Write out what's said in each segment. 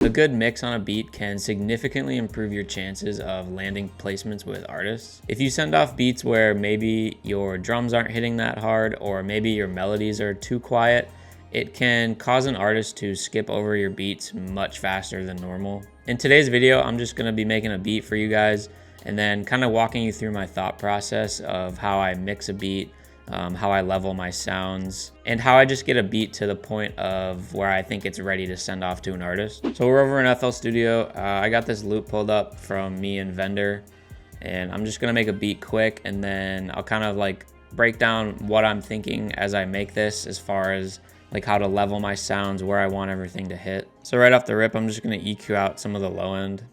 A good mix on a beat can significantly improve your chances of landing placements with artists. If you send off beats where maybe your drums aren't hitting that hard, or maybe your melodies are too quiet, it can cause an artist to skip over your beats much faster than normal. In today's video, I'm just gonna be making a beat for you guys and then kind of walking you through my thought process of how I mix a beat, how I level my sounds, and how I just get a beat to the point of where I think it's ready to send off to an artist. So we're over in FL Studio. I got this loop pulled up from me and Vendor, and I'm just gonna make a beat quick, and then I'll kind of like break down what I'm thinking as I make this, as far as like how to level my sounds, where I want everything to hit. So right off the rip, I'm just gonna EQ out some of the low end.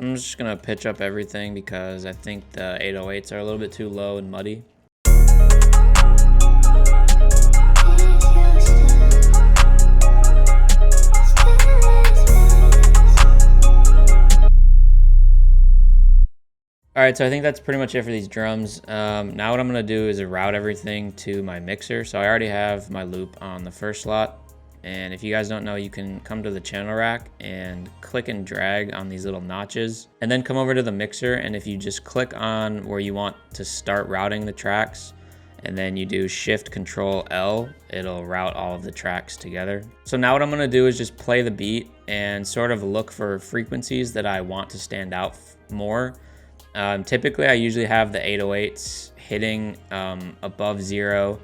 I'm just gonna pitch up everything because I think the 808s are a little bit too low and muddy. All right, so I think that's pretty much it for these drums. Now what I'm gonna do is route everything to my mixer. So I already have my loop on the first slot. And if you guys don't know, you can come to the channel rack and click and drag on these little notches, and then come over to the mixer. And if you just click on where you want to start routing the tracks, and then you do Shift Control L, it'll route all of the tracks together. So now what I'm gonna do is just play the beat and sort of look for frequencies that I want to stand out more. Typically, I usually have the 808s hitting above 0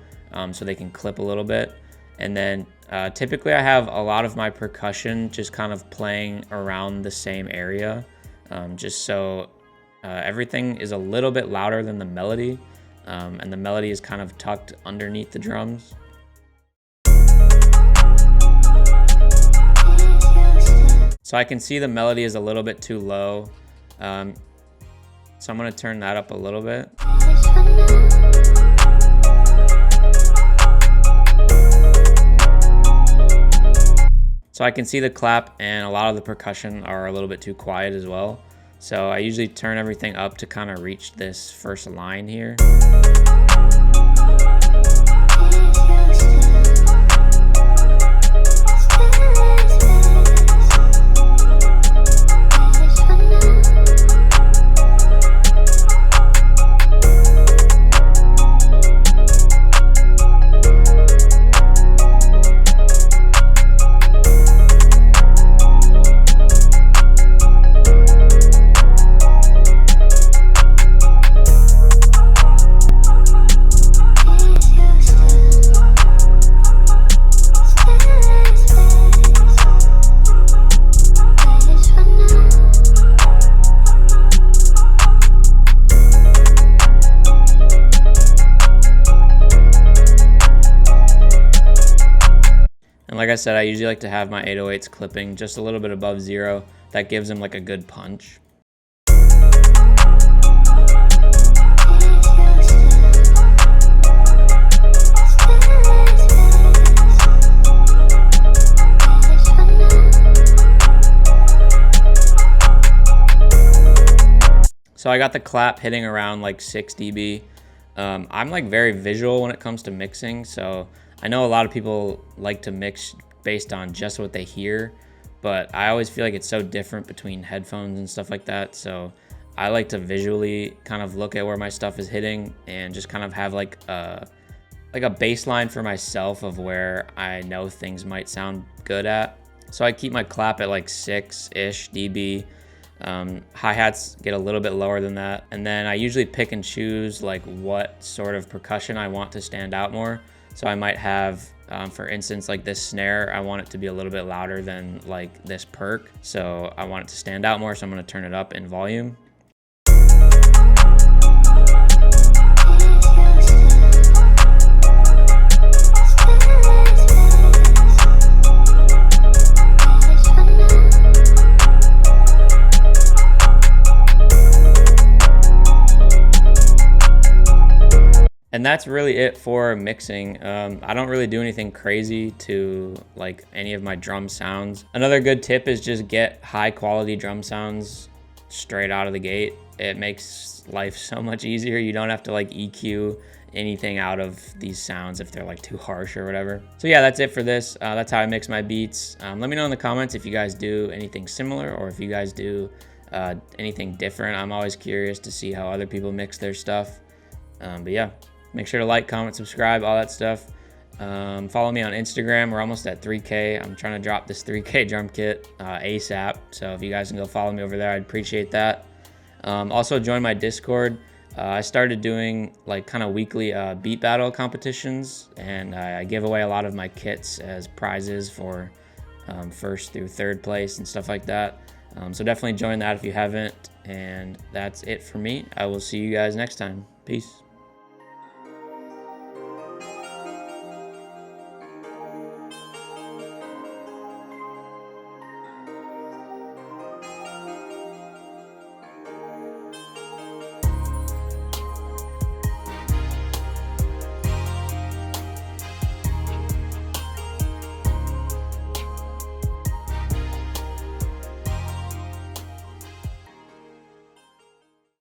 so they can clip a little bit. And then typically I have a lot of my percussion just kind of playing around the same area, just so everything is a little bit louder than the melody, and the melody is kind of tucked underneath the drums. So I can see the melody is a little bit too low, so I'm going to turn that up a little bit. So I can see the clap and a lot of the percussion are a little bit too quiet as well. So I usually turn everything up to kind of reach this first line here. And like I said, I usually like to have my 808s clipping just a little bit above 0. That gives them like a good punch. So I got the clap hitting around like 6 dB. I'm like very visual when it comes to mixing, so I know a lot of people like to mix based on just what they hear, but I always feel like it's so different between headphones and stuff like that. So I like to visually kind of look at where my stuff is hitting and just kind of have like a baseline for myself of where I know things might sound good at. So I keep my clap at like 6-ish dB. Hi-hats get a little bit lower than that, and then I usually pick and choose like what sort of percussion I want to stand out more. So I might have, for instance, like this snare, I want it to be a little bit louder than like this perk, so I want it to stand out more, so I'm going to turn it up in volume. And that's really it for mixing. I don't really do anything crazy to like any of my drum sounds. Another good tip is just get high quality drum sounds straight out of the gate. It makes life so much easier. You don't have to like EQ anything out of these sounds if they're like too harsh or whatever. So yeah, that's it for this. That's how I mix my beats. Let me know in the comments if you guys do anything similar or if you guys do anything different. I'm always curious to see how other people mix their stuff. But yeah. Make sure to like, comment, subscribe, all that stuff. Follow me on Instagram. We're almost at 3K. I'm trying to drop this 3K drum kit ASAP. So if you guys can go follow me over there, I'd appreciate that. Also join my Discord. I started doing like kind of weekly beat battle competitions, and I give away a lot of my kits as prizes for first through third place and stuff like that. So definitely join that if you haven't. And that's it for me. I will see you guys next time. Peace.